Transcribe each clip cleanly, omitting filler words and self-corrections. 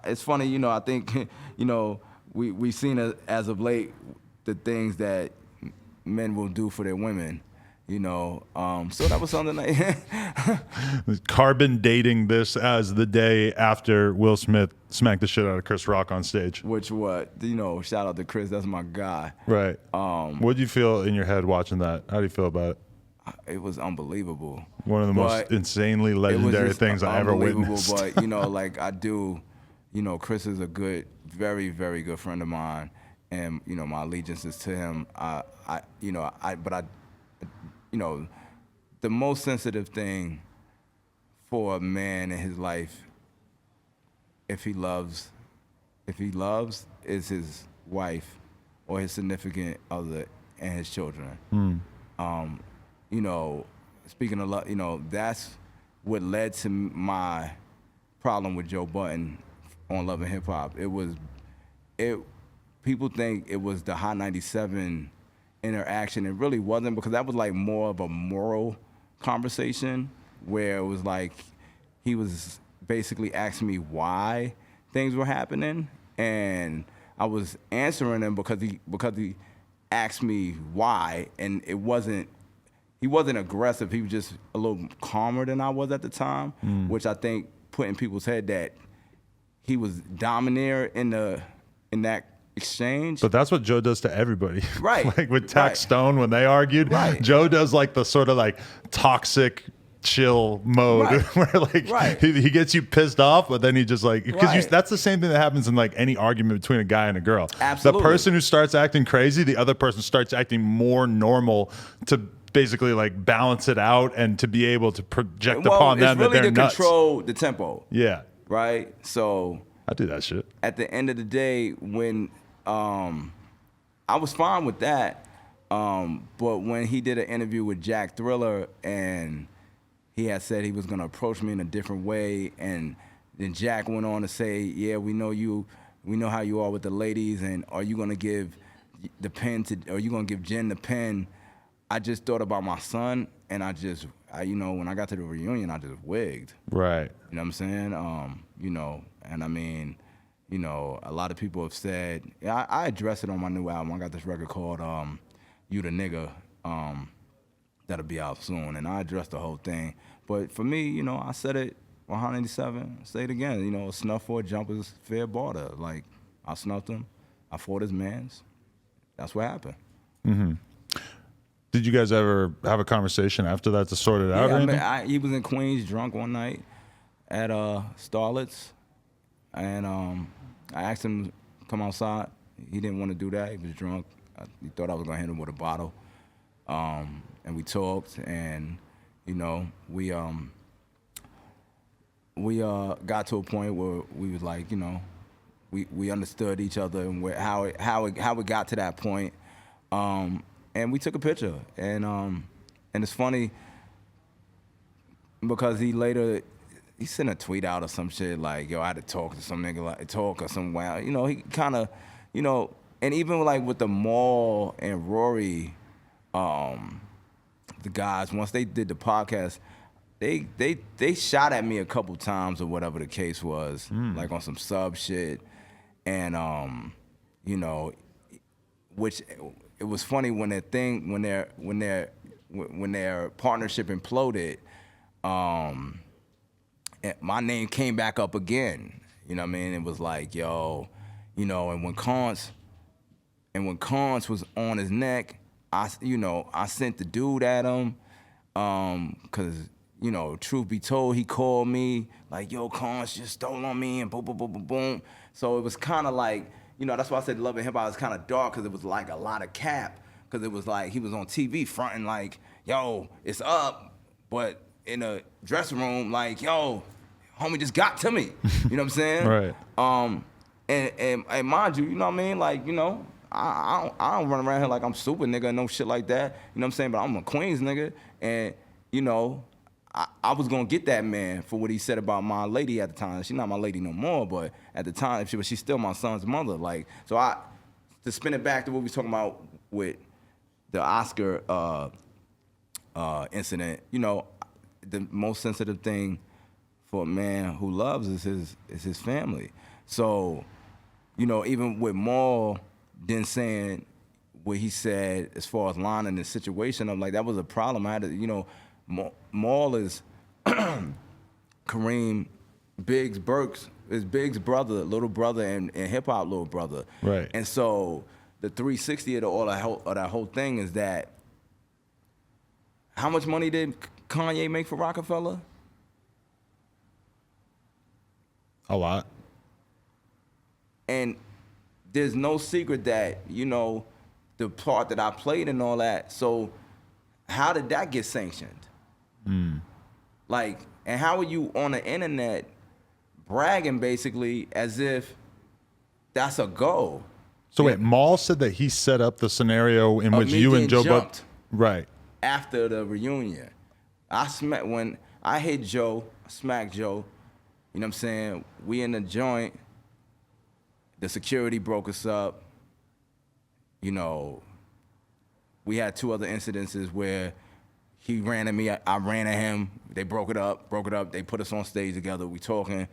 it's funny, I think, we've seen as of late the things that men will do for their women, so that was something like Carbon dating this as the day after Will Smith smacked the shit out of Chris Rock on stage. which shout out to Chris, that's my guy. Right. What did you feel in your head watching that? How do you feel about it? It was unbelievable. One of the most insanely legendary things I ever witnessed. But I do, Chris is a good, very, very good friend of mine, and my allegiance is to him. The most sensitive thing for a man in his life, if he loves, is his wife or his significant other and his children. Speaking of love, that's what led to my problem with Joe Budden on Love and Hip Hop. People think it was the Hot 97 interaction. It really wasn't, because that was like more of a moral conversation where it was like he was basically asking me why things were happening, and I was answering him because he asked me why, and he wasn't aggressive. He was just a little calmer than I was at the time, which I think put in people's head that he was domineer in that exchange. But that's what Joe does to everybody. Right. Like with Tax Stone when they argued, right. Joe does like the sort of like toxic chill mode where like he gets you pissed off, but then he just like, because that's the same thing that happens in like any argument between a guy and a girl. Absolutely. The person who starts acting crazy, the other person starts acting more normal to basically like balance it out and to be able to project upon them that they're nuts. It's really to control the tempo. Yeah. Right? So I do that shit. At the end of the day, when I was fine with that, but when he did an interview with Jack Thriller and he had said he was going to approach me in a different way, and then Jack went on to say, yeah, we know how you are with the ladies, and are you going to give the pen are you going to give Jen the pen? I just thought about my son, and when I got to the reunion, I just wigged. Right. You know what I'm saying? And I mean, a lot of people have said, I address it on my new album. I got this record called You the Nigga, that'll be out soon, and I addressed the whole thing. But for me, I said it on 187, say it again, a snuff for a jumper's fair barter. Like, I snuffed him, I fought his mans. That's what happened. Mm-hmm. Did you guys ever have a conversation after that to sort it out? Yeah, he was in Queens drunk one night at Starlet's, and I asked him to come outside. He didn't want to do that. He was drunk. He thought I was gonna hit him with a bottle, and we talked, and we got to a point where we was like, we understood each other and how it got to that point. And we took a picture, and it's funny because he sent a tweet out or some shit like, yo, I had to talk to some nigga, like talk or some wow. He kind of, and even like with the Mal and Rory, the guys, once they did the podcast, they shot at me a couple times or whatever the case was, like on some sub shit, and which. It was funny when their partnership imploded. My name came back up again. You know what I mean? It was like, yo, and when Cons was on his neck, I sent the dude at him, cause truth be told, he called me like, yo, Cons just stole on me, and boom, boom, boom, boom, boom. So it was kind of like. That's why I said Love and Hip Hop is kind of dark, because it was like a lot of cap, because it was like he was on TV fronting like, yo, it's up, but in a dressing room like, yo, homie just got to me. You know what I'm saying? Right. And mind you, you know what I mean? Like, I don't run around here like I'm super nigga and no shit like that. You know what I'm saying? But I'm a Queens nigga, and I was gonna get that man for what he said about my lady at the time. She's not my lady no more, but at the time, she's still my son's mother. Like, so to spin it back to what we was talking about with the Oscar incident, the most sensitive thing for a man who loves is his family. So, you know, even with Mal then saying what he said as far as lining the situation, I'm like, that was a problem. I had to, you know, Mal is Kareem Biggs Burks is Biggs' brother, little brother, and hip hop little brother. Right. And so the 360 of that whole thing is that how much money did Kanye make for Rockefeller? A lot. And there's no secret that, you know, the part that I played and all that. So how did that get sanctioned? Like, and how are you on the internet bragging basically as if that's a goal? So wait, Mal said that he set up the scenario in which you and Joe Budden, right? After the reunion, when I hit Joe, smacked Joe. You know what I'm saying? We in the joint. The security broke us up. You know, we had 2 other incidences where he ran at me, I ran at him. They broke it up. They put us on stage together. We talking.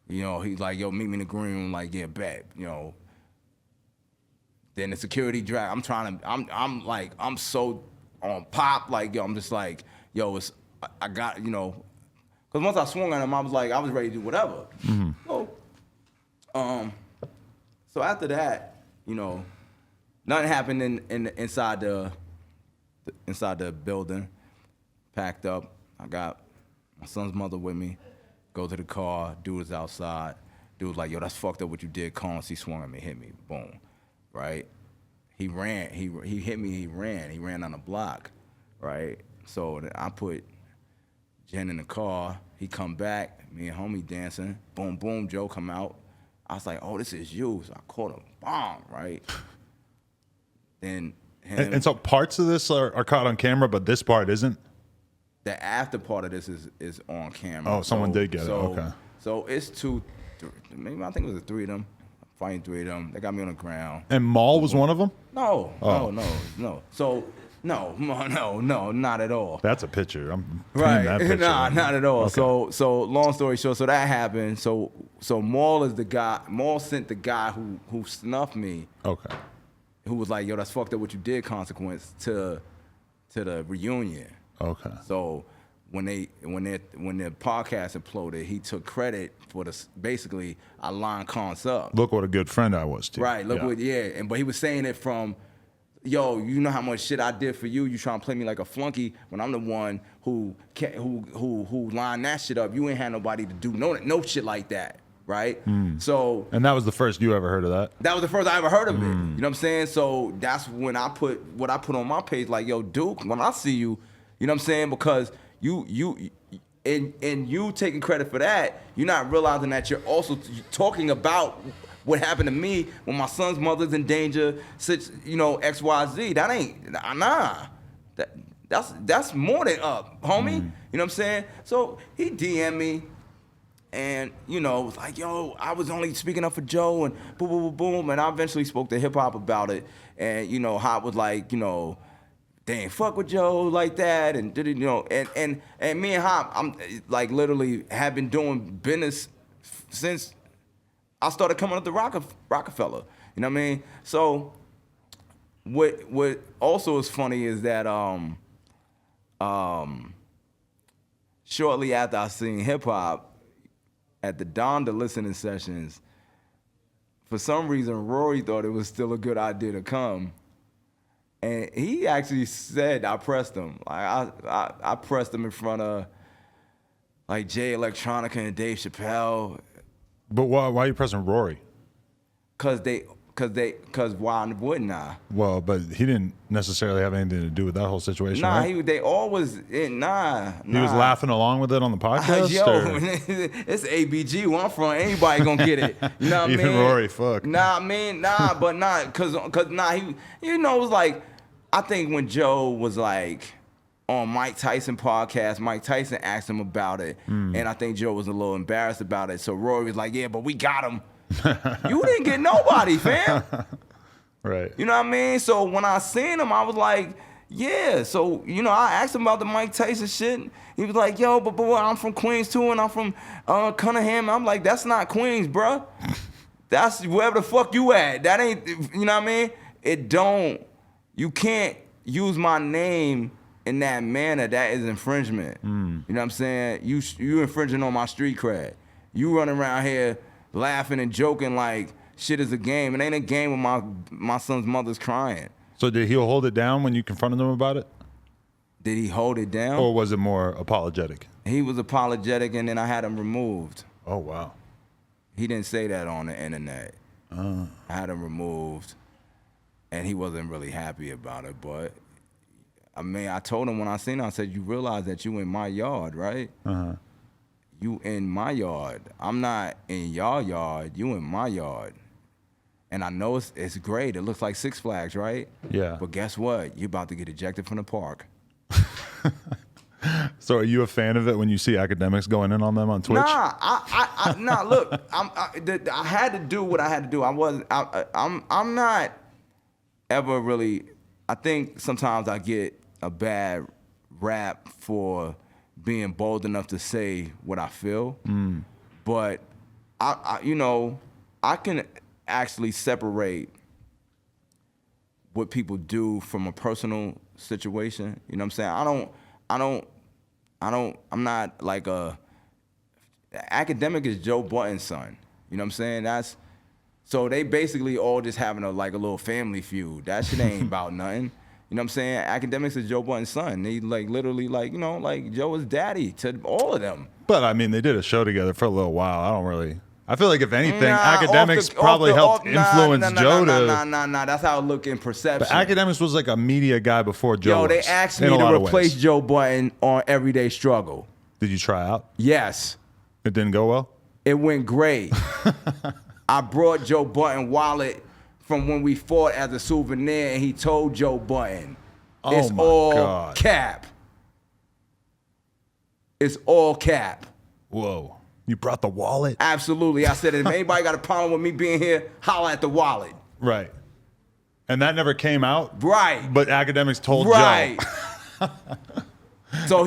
You know, he's like, yo, meet me in the green room. Like, yeah, bet. You know. Then the security drag. I'm like, I'm so on pop. Like, yo, I'm just like, yo, I got, you know. Because once I swung at him, I was ready to do whatever. So after that, you know, nothing happened inside the building. Packed up. I got my son's mother with me. Go to the car. Dude was outside. Dude was like, yo, that's fucked up what you did. Collins, he swung at me, hit me. Boom. Right? He ran. He hit me. He ran. He ran on the block. Right? So I put Jen in the car. He come back. Me and homie dancing. Boom, boom. Joe come out. I was like, oh, this is you. So I caught him. Bomb. Right? Then him. And so parts of this are caught on camera, but this part isn't? The after part of this is on camera. Oh, someone did get it. Okay. So it's 2, maybe I think it was 3 of them. Fighting 3 of them. They got me on the ground. And Mal was one of them? No. No. So no, not at all. That's a picture. I'm right. that picture. Nah, not at all. Okay. So long story short, so that happened. So Mal is the guy. Mal sent the guy who snuffed me. Okay. Who was like, yo, that's fucked up what you did, consequence to the reunion. Okay. So when their podcast imploded, he took credit for basically I lined Cons up. Look what a good friend I was to you. Right. Look what but he was saying it from, yo, you know how much shit I did for you. You trying to play me like a flunky when I'm the one who lined that shit up. You ain't had nobody to do no shit like that. Right? So and that was the first you ever heard of that? That was the first I ever heard of it. You know what I'm saying? So that's when I put what I put on my page, like, yo, Duke, when I see you, you know what I'm saying? Because you taking credit for that, you're not realizing that you're also talking about what happened to me when my son's mother's in danger, you know, XYZ. That ain't, nah. That's more than up, homie. You know what I'm saying? So he DM'd me. And, you know, it was like, yo, I was only speaking up for Joe and boom, boom, boom, boom. And I eventually spoke to hip hop about it. And, you know, Hop was like, you know, they ain't fuck with Joe like that. And, you know, and me and Hop, I'm like literally have been doing business since I started coming up to Rockefeller. You know what I mean? So what also is funny is that shortly after I seen hip hop, at the Donda listening sessions, for some reason, Rory thought it was still a good idea to come. And he actually said, I pressed him. Like I pressed him in front of like Jay Electronica and Dave Chappelle. But why are you pressing Rory? Cause why wouldn't I? Well, but he didn't necessarily have anything to do with that whole situation. Nah, right? they always He was laughing along with it on the podcast. It's ABG. Where I'm from, anybody gonna get it. You know what I mean? Even Rory, fuck. He, you know, it was like, I think when Joe was like on Mike Tyson podcast, Mike Tyson asked him about it, and I think Joe was a little embarrassed about it. So Rory was like, yeah, but we got him. You didn't get nobody, fam. Right. You know what I mean? So when I seen him, I was like, Yeah, so, you know, I asked him about the Mike Tyson shit. He was like, yo, but I'm from Queens too, and I'm from Cunningham. I'm like, that's not Queens, bruh. That's wherever the fuck you at. That ain't, you know what I mean? You can't use my name in that manner. That is infringement. You know what I'm saying? You infringing on my street cred. You running around here laughing and joking like shit is a game. It ain't a game when my son's mother's crying. So did he hold it down when you confronted him about it? Did he hold it down? Or was it more apologetic? He was apologetic, and then I had him removed. Oh, wow. He didn't say that on the internet. I had him removed, and he wasn't really happy about it. But, I mean, I told him when I seen him, I said, you realize that you in my yard, right? You in my yard. I'm not in your yard. You in my yard. And I know it's great. It looks like Six Flags, right? Yeah. But guess what? You're about to get ejected from the park. So are you a fan of it when you see academics going in on them on Twitch? Nah, look, I had to do what I had to do. I'm not ever really, I think sometimes I get a bad rap for being bold enough to say what I feel. But I can actually separate what people do from a personal situation. You know what I'm saying? I'm not like academic is Joe Budden's son. You know what I'm saying? So they basically all just having a little family feud. That shit ain't about nothing. You know what I'm saying? Academics is Joe Budden's son. He literally Joe is daddy to all of them. But I mean, they did a show together for a little while. I feel like if anything, academics probably helped influence Joe to. Nah. That's how it look in perception. But academics was like a media guy before Joe. They asked me to replace Joe Budden on Everyday Struggle. Did you try out? Yes. It didn't go well? It went great. I brought Joe Budden wallet from when we fought as a souvenir, and he told Joe Budden, it's all cap. It's all cap. Whoa. You brought the wallet? Absolutely. I said, if anybody got a problem with me being here, holla at the wallet. Right. And that never came out? Right. But academics told Joe. So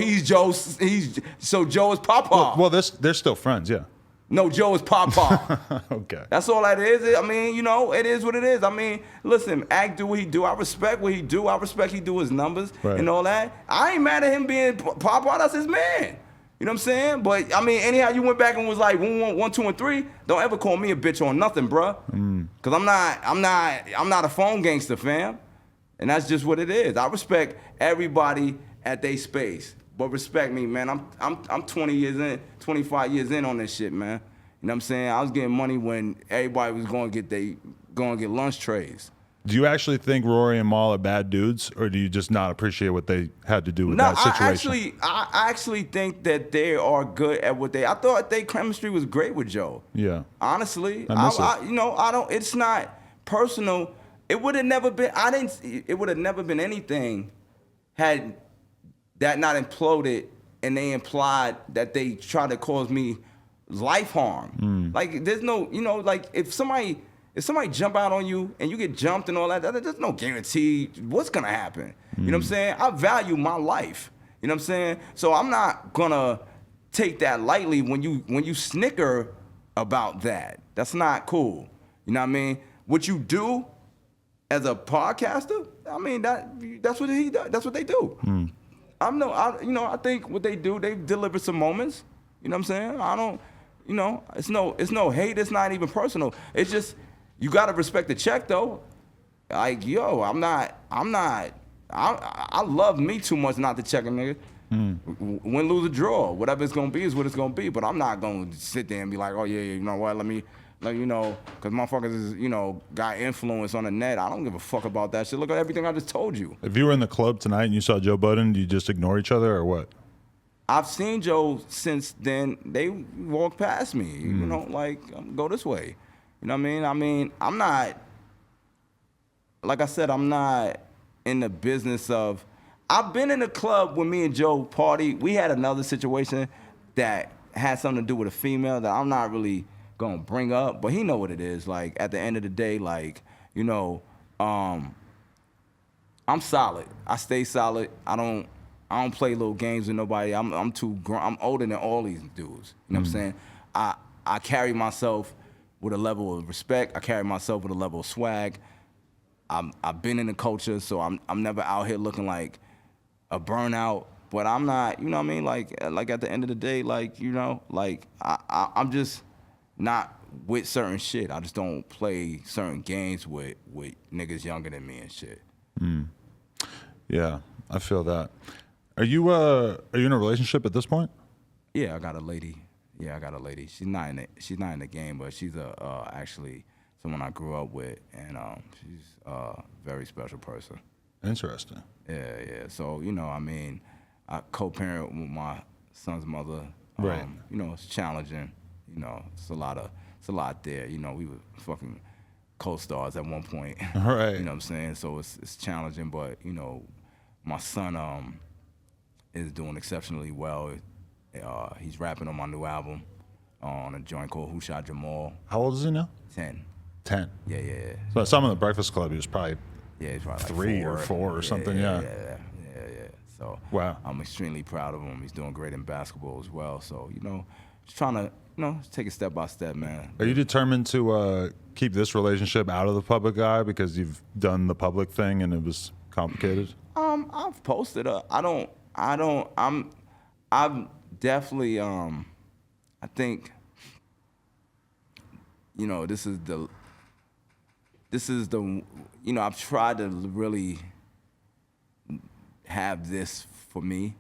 Joe is Papa. Well, they're still friends, yeah. No, Joe is Papa. Okay. That's all that is. I mean, it is what it is. I mean, listen, Act do what he do. I respect what he do. I respect he do his numbers and all that. I ain't mad at him being Papa. That's his man. You know what I'm saying? But, I mean, anyhow, you went back and was like 1, 2, and 3. Don't ever call me a bitch on nothing, bruh. Because I'm not a phone gangster, fam. And that's just what it is. I respect everybody at their space. But respect me, man. I'm 20 years in, 25 years in on this shit, man. You know what I'm saying? I was getting money when everybody was going to get lunch trays. Do you actually think Rory and Mal are bad dudes, or do you just not appreciate what they had to do with that situation? I actually think that they are good at what I thought their chemistry was great with Joe. Yeah. Honestly, I don't. It's not personal. It would have never been. It would have never been anything had that not imploded and they implied that they tried to cause me life harm. Like there's no, like if somebody jump out on you and you get jumped and all that, there's no guarantee what's gonna happen. You know what I'm saying? I value my life. You know what I'm saying? So I'm not gonna take that lightly when you snicker about that. That's not cool. You know what I mean? What you do as a podcaster, I mean that's what he does. That's what they do. I think what they do, they deliver some moments. You know what I'm saying? It's no hate. It's not even personal. It's just you gotta respect the check though. Like I love me too much not to check a nigga. Win, lose, or draw. Whatever it's gonna be is what it's gonna be. But I'm not gonna sit there and be like, oh yeah, you know what? Let me, because motherfuckers is, got influence on the net. I don't give a fuck about that shit. Look at everything I just told you. If you were in the club tonight and you saw Joe Budden, do you just ignore each other or what? I've seen Joe since then. They walk past me, go this way. You know what I mean? I'm not, like I said, I'm not in the business of, I've been in a club when me and Joe party. We had another situation that had something to do with a female that I'm not really gonna bring up, but he know what it is. Like at the end of the day, I'm I'm solid. I stay solid. I don't play little games with nobody. I'm too grown. I'm older than all these dudes. You know what I'm saying? I carry myself with a level of respect. I carry myself with a level of swag. I've been in the culture, so I'm never out here looking like a burnout. But I'm not, you know what I mean? Like at the end of the day, like, you know, like I'm just not with certain shit. I just don't play certain games with niggas younger than me and shit. Yeah, I feel that. Are you in a relationship at this point? Yeah, I got a lady. She's not in the game, but she's actually someone I grew up with, and she's a very special person. Interesting. Yeah. So, you know, I mean, I co-parent with my son's mother. Right. You know, it's challenging. You know, it's a lot there. You know, we were fucking co-stars at one point. Right. You know what I'm saying? So it's challenging, but, you know, my son is doing exceptionally well. He's rapping on my new album on a joint called Who Shot Jamal. How old is he now? 10. 10. Yeah. So some of the Breakfast Club, he was probably, he's probably like 3 or 4 or something. Yeah. So wow. I'm extremely proud of him. He's doing great in basketball as well. So, you know, just trying to, you know, just take it step by step, man. Are you determined to keep this relationship out of the public eye because you've done the public thing and it was complicated? I've posted I'm definitely I think, you know, this is the you know, I've tried to really have this for me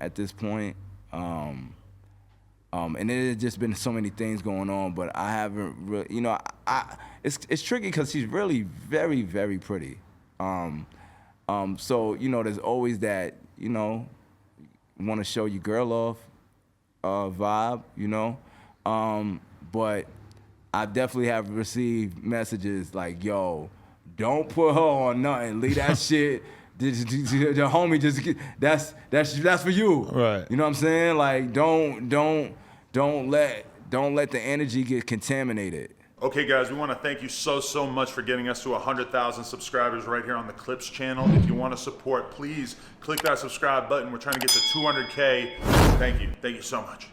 at this point. And it has just been so many things going on, but I haven't really, you know, it's tricky because she's really very, very pretty. So, you know, there's always that, you know, want to show your girl off vibe, you know. But I definitely have received messages like, yo, don't put her on nothing. Leave that shit. The homie just that's for you. Right. You know what I'm saying? Like, don't let the energy get contaminated. Okay, guys, we want to thank you so much for getting us to 100,000 subscribers right here on the Clips channel. If you want to support, please click that subscribe button. We're trying to get to 200K. Thank you so much.